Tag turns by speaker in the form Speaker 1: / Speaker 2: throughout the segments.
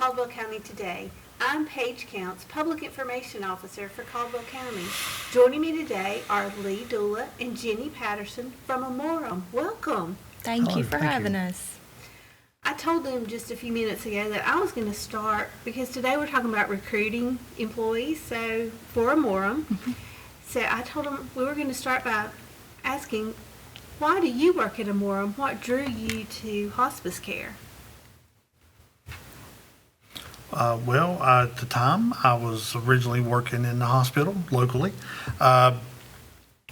Speaker 1: Caldwell County Today. I'm Paige Counts, Public Information Officer for Caldwell County. Joining me today are Lee Dula and Jenny Patterson from Amorem. Welcome.
Speaker 2: Thank you for having us.
Speaker 1: I told them just a few minutes ago that I was going to start because today we're talking about recruiting employees for Amorem. So I told them we were going to start by asking, why do you work at Amorem? What drew you to hospice care?
Speaker 3: At the time, I was originally working in the hospital locally. And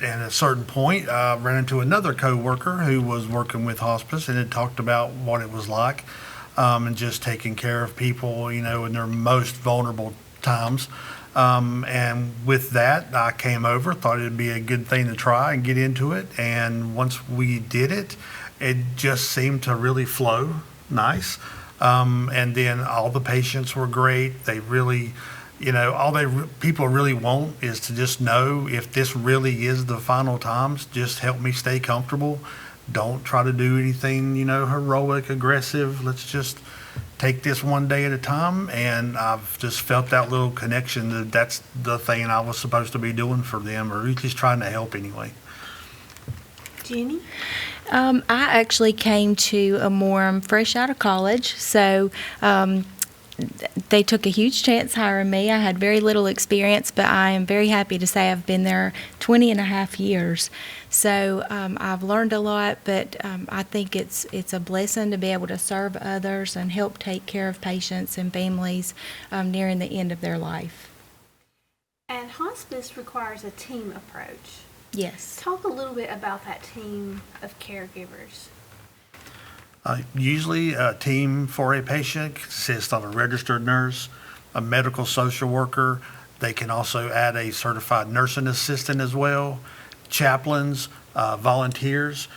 Speaker 3: at a certain point, I ran into another coworker who was working with hospice and had talked about what it was like, and just taking care of people, in their most vulnerable times. And with that, I came over, thought it'd be a good thing to try and get into it. And once we did it, it just seemed to really flow nice. And then all the patients were great. They really, people really want is to just know if this really is the final times, just help me stay comfortable. Don't try to do anything, heroic, aggressive. Let's just take this one day at a time. And I've just felt that little connection that's the thing I was supposed to be doing for them, or at least trying to help anyway.
Speaker 1: Jenny?
Speaker 2: I actually came to Amorem fresh out of college, so they took a huge chance hiring me. I had very little experience, but I am very happy to say I've been there 20 and a half years. So I've learned a lot, but I think it's a blessing to be able to serve others and help take care of patients and families nearing the end of their life.
Speaker 1: And hospice requires a team approach.
Speaker 2: Yes.
Speaker 1: Talk a little bit about that team of caregivers.
Speaker 3: Usually a team for a patient consists of a registered nurse, a medical social worker. They can also add a certified nursing assistant as well, chaplains, volunteers,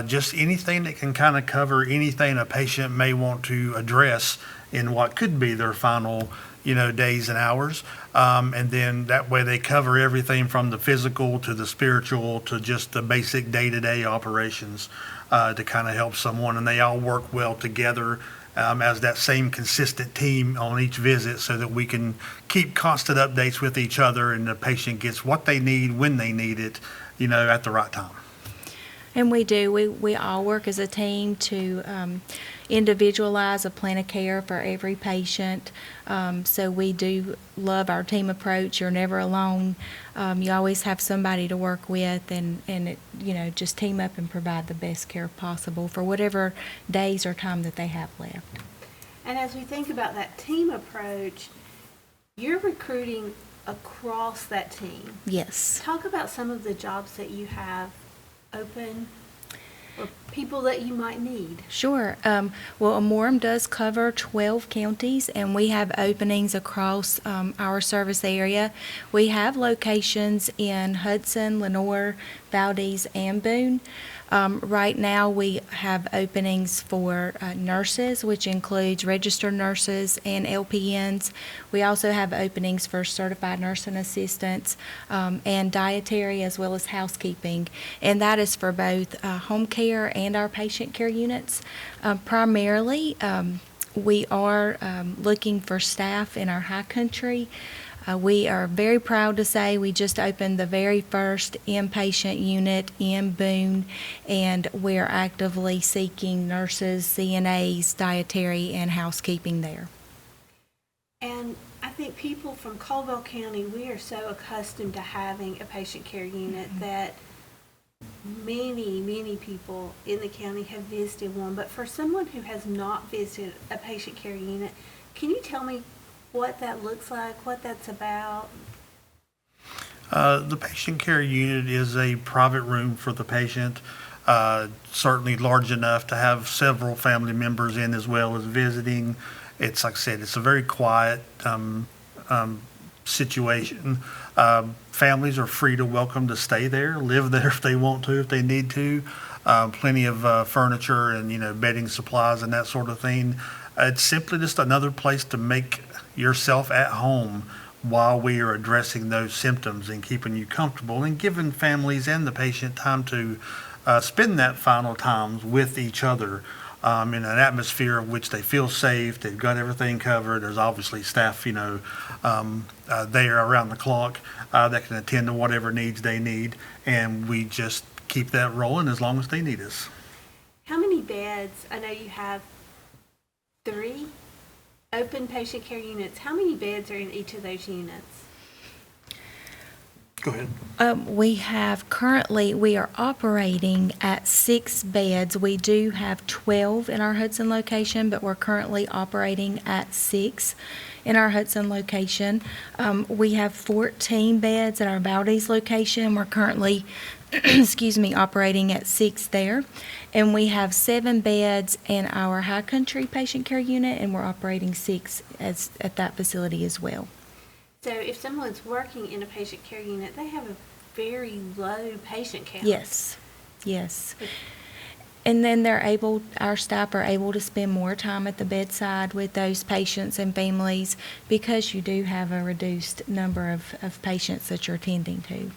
Speaker 3: just anything that can kind of cover anything a patient may want to address in what could be their final days and hours. And then that way they cover everything from the physical to the spiritual to just the basic day-to-day operations to kind of help someone. And they all work well together as that same consistent team on each visit so that we can keep constant updates with each other and the patient gets what they need when they need it, at the right time.
Speaker 2: And we do. We all work as a team to individualize a plan of care for every patient. So we do love our team approach. You're never alone. You always have somebody to work with, and just team up and provide the best care possible for whatever days or time that they have left.
Speaker 1: And as we think about that team approach, you're recruiting across that team.
Speaker 2: Yes.
Speaker 1: Talk about some of the jobs that you have open or people that you might need.
Speaker 2: Sure. Well, Amorem does cover 12 counties, and we have openings across our service area. We have locations in Hudson, Lenoir, Valdez, and Boone. Right now we have openings for nurses, which includes registered nurses and LPNs. We also have openings for certified nursing assistants and dietary as well as housekeeping. And that is for both home care and our patient care units. Primarily, we are looking for staff in our high country. We are very proud to say we just opened the very first inpatient unit in Boone, and we're actively seeking nurses, CNAs, dietary, and housekeeping there.
Speaker 1: And I think people from Caldwell County, we are so accustomed to having a patient care unit that many people in the county have visited one. But for someone who has not visited a patient care unit, can you tell me what that looks like, what that's about?
Speaker 3: The patient care unit is a private room for the patient, certainly large enough to have several family members in as well as visiting. It's like I said, it's a very quiet situation. Families are free to welcome to stay there, live there if they want to, if they need to. Plenty of furniture and bedding supplies and that sort of thing. It's simply just another place to make yourself at home while we are addressing those symptoms and keeping you comfortable and giving families and the patient time to spend that final times with each other. in an atmosphere of which they feel safe. They've got everything covered. There's obviously staff, there around the clock that can attend to whatever needs they need, and we just keep that rolling as long as they need us.
Speaker 1: How many beds? I know you have 3 open patient care units. How many beds are in each of those units?
Speaker 3: Go ahead.
Speaker 2: We are operating at 6 beds. We do have 12 in our Hudson location, but we're currently operating at 6 in our Hudson location. We have 14 beds at our Valdez location. We're currently, operating at 6 there. And we have 7 beds in our High Country patient care unit, and we're operating 6 at that facility as well.
Speaker 1: So if someone's working in a patient care unit, they have a very low patient count.
Speaker 2: Yes. And then our staff are able to spend more time at the bedside with those patients and families because you do have a reduced number of patients that you're tending to.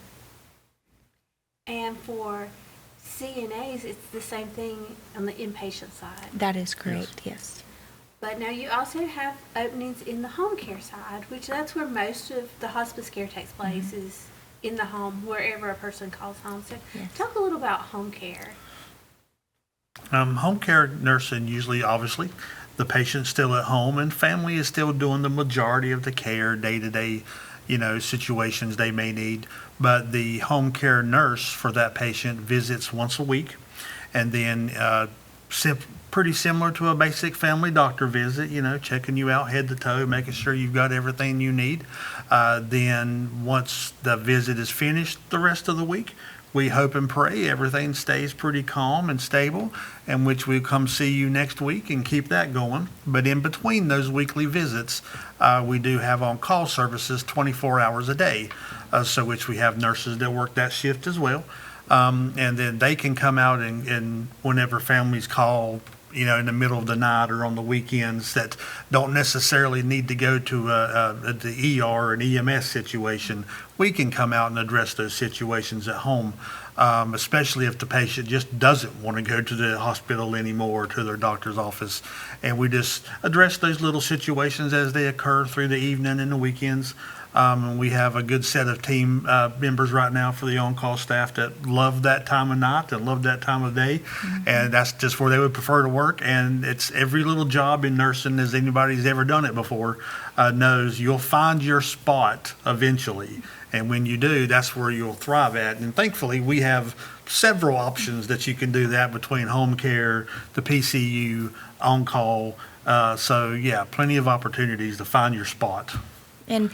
Speaker 1: And for CNAs, it's the same thing on the inpatient side.
Speaker 2: That is correct, yes.
Speaker 1: But now you also have openings in the home care side, which that's where most of the hospice care takes place, is in the home, wherever a person calls home. So
Speaker 2: Yes.
Speaker 1: talk a little about home care.
Speaker 3: Home care nursing, usually, obviously, the patient's still at home and family is still doing the majority of the care, day-to-day, situations they may need. But the home care nurse for that patient visits once a week, and then pretty similar to a basic family doctor visit, checking you out head to toe, making sure you've got everything you need. Then once the visit is finished the rest of the week, we hope and pray everything stays pretty calm and stable, in which we come see you next week and keep that going. But in between those weekly visits, we do have on-call services 24 hours a day, so which we have nurses that work that shift as well. And then they can come out and whenever families call, in the middle of the night or on the weekends that don't necessarily need to go to the ER or an EMS situation, we can come out and address those situations at home, especially if the patient just doesn't want to go to the hospital anymore or to their doctor's office. And we just address those little situations as they occur through the evening and the weekends. And we have a good set of team members right now for the on-call staff that love that time of night, that love that time of day, and that's just where they would prefer to work. And it's every little job in nursing, as anybody's ever done it before, knows you'll find your spot eventually. And when you do, that's where you'll thrive at. And thankfully, we have several options that you can do that between home care, the PCU, on-call. So, yeah, plenty of opportunities to find your spot.
Speaker 2: And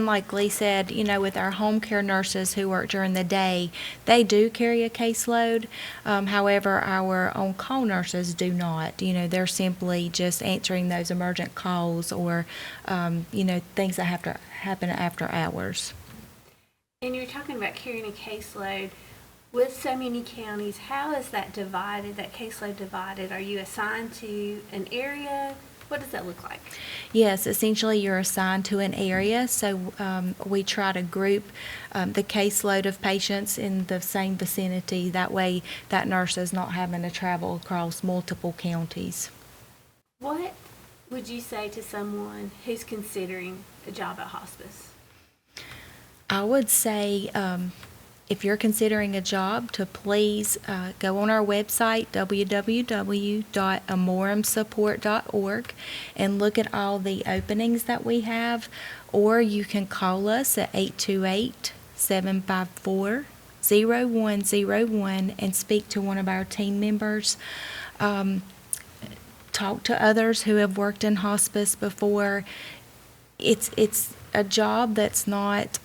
Speaker 2: like Lee said, with our home care nurses who work during the day, they do carry a caseload. However, our on-call nurses do not. They're simply just answering those emergent calls or, things that have to happen after hours.
Speaker 1: And you're talking about carrying a caseload. With so many counties, how is that divided, that caseload divided? Are you assigned to an area? What does that look like?
Speaker 2: Yes, essentially you're assigned to an area, so we try to group the caseload of patients in the same vicinity. That way that nurse is not having to travel across multiple counties.
Speaker 1: What would you say to someone who's considering a job at hospice?
Speaker 2: I would say if you're considering a job, to please go on our website, www.amoremsupport.org, and look at all the openings that we have, or you can call us at 828-754-0101 and speak to one of our team members. Talk to others who have worked in hospice before. It's a job that's not...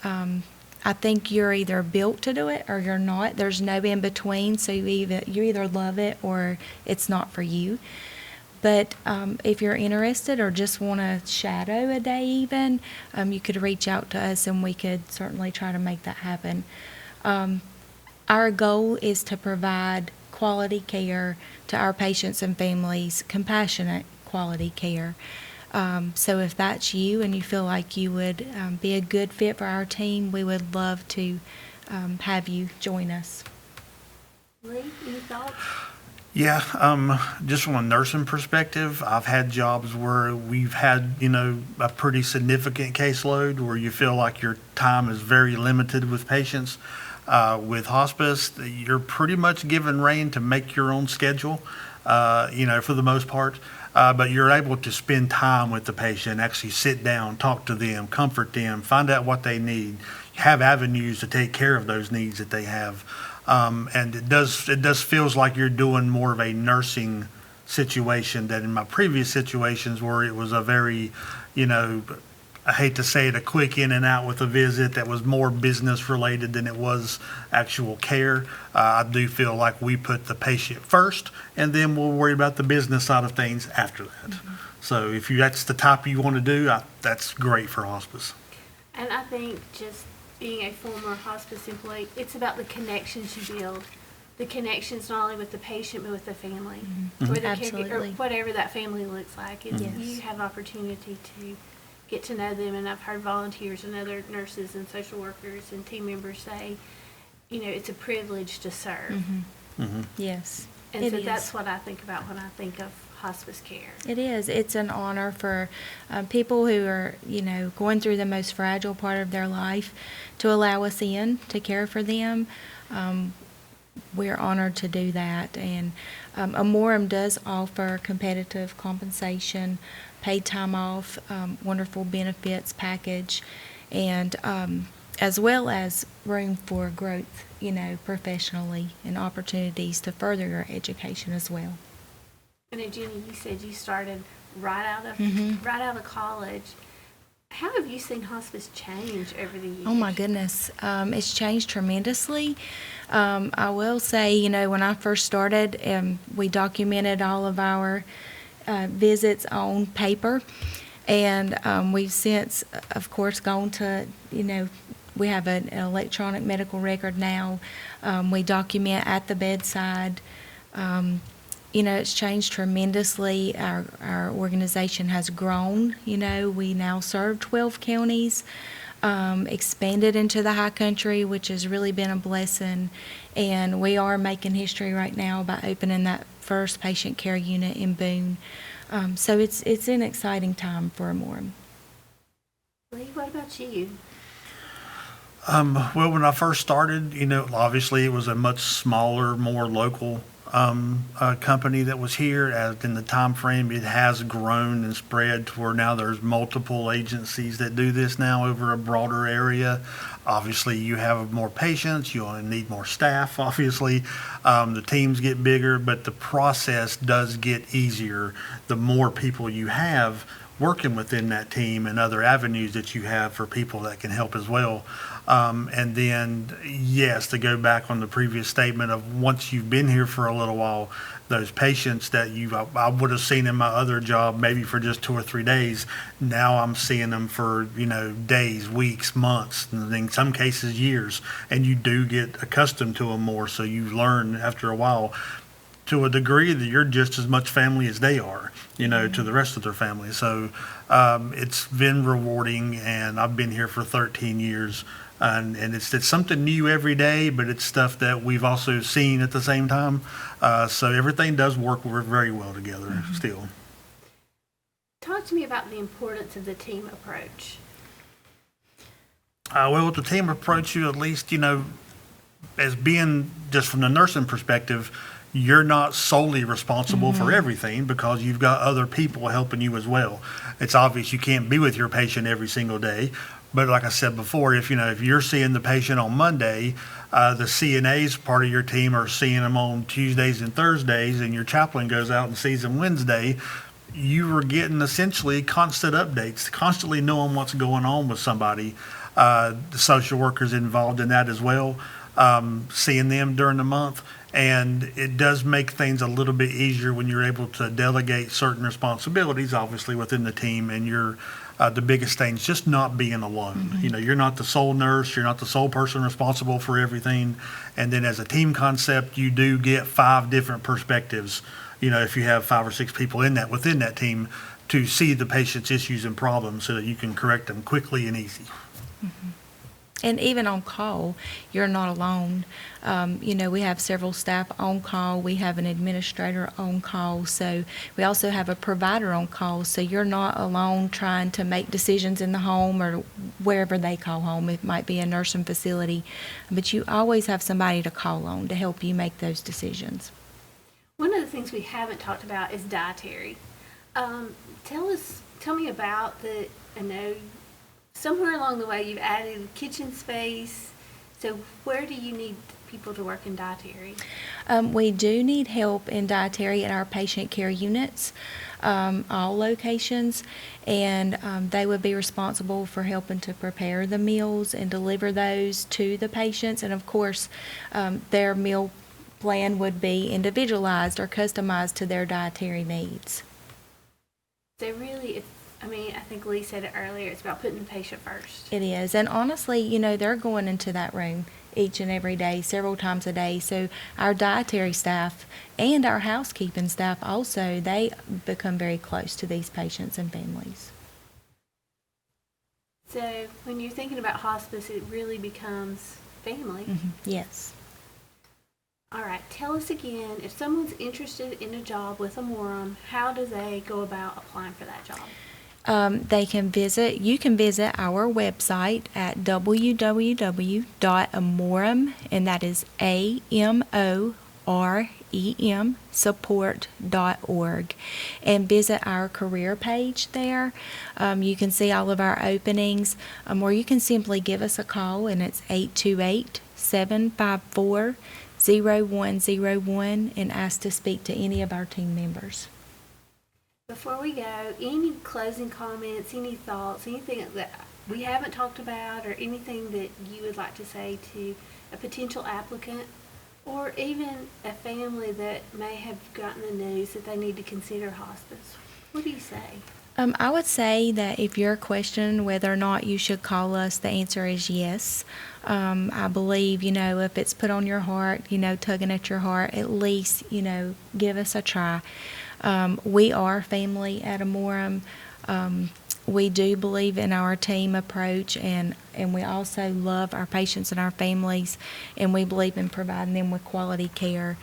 Speaker 2: I think you're either built to do it or you're not. There's no in between, so you either love it or it's not for you. But if you're interested or just want to shadow a day even, you could reach out to us and we could certainly try to make that happen. Our goal is to provide quality care to our patients and families, compassionate quality care. So if that's you and you feel like you would be a good fit for our team, we would love to have you join us.
Speaker 1: Lee, any thoughts?
Speaker 3: Yeah, just from a nursing perspective, I've had jobs where we've had, a pretty significant caseload where you feel like your time is very limited with patients. With hospice, you're pretty much given rein to make your own schedule, for the most part. But you're able to spend time with the patient, actually sit down, talk to them, comfort them, find out what they need, have avenues to take care of those needs that they have. And it does feels like you're doing more of a nursing situation than in my previous situations where it was a very, I hate to say it, a quick in and out with a visit that was more business related than it was actual care. I do feel like we put the patient first and then we'll worry about the business side of things after that. Mm-hmm. So if that's the type you want to do, that's great for hospice.
Speaker 1: And I think just being a former hospice employee, it's about the connections you build. The connections not only with the patient, but with the family.
Speaker 2: Mm-hmm.
Speaker 1: Or the
Speaker 2: Absolutely.
Speaker 1: or whatever that family looks like.
Speaker 2: Yes.
Speaker 1: You have opportunity to get to know them, and I've heard volunteers and other nurses and social workers and team members say, it's a privilege to serve.
Speaker 2: Mm-hmm.
Speaker 3: Mm-hmm.
Speaker 2: Yes.
Speaker 1: And
Speaker 2: it
Speaker 1: so
Speaker 2: is.
Speaker 1: that's what I think about when I think of hospice care.
Speaker 2: It is. It's an honor for people who are, going through the most fragile part of their life to allow us in to care for them. We're honored to do that. And Amorem does offer competitive compensation, paid time off, wonderful benefits package, and as well as room for growth, professionally, and opportunities to further your education as well.
Speaker 1: And then Jenny, you said you started right out of
Speaker 2: Mm-hmm.
Speaker 1: college. How have you seen hospice change over the years?
Speaker 2: Oh my goodness, it's changed tremendously. I will say, when I first started, we documented all of our visits on paper, and we've since, of course, gone to, we have an electronic medical record now. We document at the bedside. It's changed tremendously. Our organization has grown. We now serve 12 counties, expanded into the high country, which has really been a blessing. And we are making history right now by opening that first patient care unit in Boone. So it's an exciting time for Amorem.
Speaker 1: Lee, what about you?
Speaker 3: Well, when I first started, obviously it was a much smaller, more local company that was here. As in the time frame, it has grown and spread to where now there's multiple agencies that do this now over a broader area. Obviously, you have more patients, you need more staff, obviously. The teams get bigger, but the process does get easier the more people you have working within that team and other avenues that you have for people that can help as well. And then, yes, to go back on the previous statement of once you've been here for a little while, those patients that I would have seen in my other job maybe for just 2 or 3 days, now I'm seeing them for, days, weeks, months, and in some cases years. And you do get accustomed to them more, so you learn after a while to a degree that you're just as much family as they are, to the rest of their family. So it's been rewarding, and I've been here for 13 years. And it's something new every day, but it's stuff that we've also seen at the same time. So everything does work very well together still.
Speaker 1: Talk to me about the importance of the team approach.
Speaker 3: Well, with the team approach, you at least, as being just from the nursing perspective, you're not solely responsible for everything because you've got other people helping you as well. It's obvious you can't be with your patient every single day. But like I said before, if you're seeing the patient on Monday, the CNAs part of your team are seeing them on Tuesdays and Thursdays, and your chaplain goes out and sees them Wednesday, you are getting essentially constant updates, constantly knowing what's going on with somebody. The social workers involved in that as well, seeing them during the month. And it does make things a little bit easier when you're able to delegate certain responsibilities, obviously, within the team. And you're the biggest thing is just not being alone. You're not the sole nurse. You're not the sole person responsible for everything. And then as a team concept, you do get 5 different perspectives, if you have 5 or 6 people within that team to see the patient's issues and problems so that you can correct them quickly and easy.
Speaker 2: And even on call, you're not alone. We have several staff on call. We have an administrator on call. So we also have a provider on call. So you're not alone trying to make decisions in the home or wherever they call home. It might be a nursing facility. But you always have somebody to call on to help you make those decisions.
Speaker 1: One of the things we haven't talked about is dietary. Tell me about I know somewhere along the way you've added kitchen space. So where do you need people to work in dietary?
Speaker 2: We do need help in dietary at our patient care units, all locations, and they would be responsible for helping to prepare the meals and deliver those to the patients. And of course, their meal plan would be individualized or customized to their dietary needs.
Speaker 1: So really, I think Lee said it earlier, it's about putting the patient first.
Speaker 2: It is. And honestly, they're going into that room each and every day, several times a day. So our dietary staff and our housekeeping staff also, they become very close to these patients and families.
Speaker 1: So when you're thinking about hospice, it really becomes family.
Speaker 2: Mm-hmm. Yes.
Speaker 1: All right, tell us again, if someone's interested in a job with Amorem, how do they go about applying for that job?
Speaker 2: You can visit our website at www.amorem, and that is AMOREM, support.org, and visit our career page there. You can see all of our openings, or you can simply give us a call, and it's 828-754-0101, and ask to speak to any of our team members.
Speaker 1: Before we go, any closing comments, any thoughts, anything that we haven't talked about, or anything that you would like to say to a potential applicant, or even a family that may have gotten the news that they need to consider hospice? What do you say?
Speaker 2: I would say that if you're questioning whether or not you should call us, the answer is yes. I believe, if it's put on your heart, tugging at your heart, at least, give us a try. We are family at Amorem. We do believe in our team approach, and we also love our patients and our families, and we believe in providing them with quality care.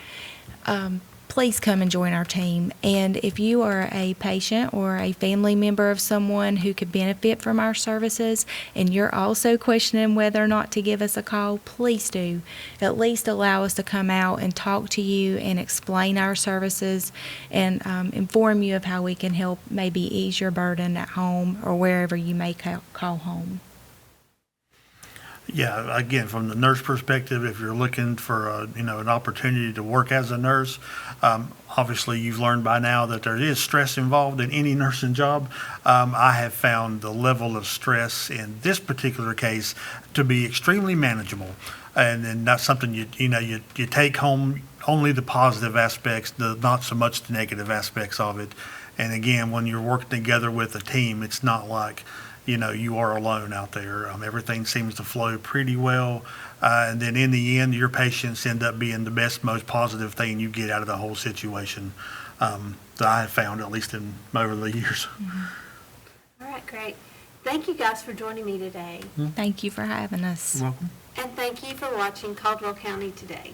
Speaker 2: Please come and join our team. And if you are a patient or a family member of someone who could benefit from our services, and you're also questioning whether or not to give us a call, please do. At least allow us to come out and talk to you and explain our services and inform you of how we can help maybe ease your burden at home or wherever you may call home.
Speaker 3: Yeah, again, from the nurse perspective, if you're looking for an opportunity to work as a nurse, obviously you've learned by now that there is stress involved in any nursing job. I have found the level of stress in this particular case to be extremely manageable, and not something you take home only the positive aspects, not so much the negative aspects of it. And again, when you're working together with a team, it's not like you are alone out there. Everything seems to flow pretty well. And then in the end, your patients end up being the best, most positive thing you get out of the whole situation that I have found, at least over the years.
Speaker 2: Mm-hmm.
Speaker 1: All right, great. Thank you guys for joining me today.
Speaker 2: Thank you for having us.
Speaker 3: You're welcome.
Speaker 1: And thank you for watching Caldwell County Today.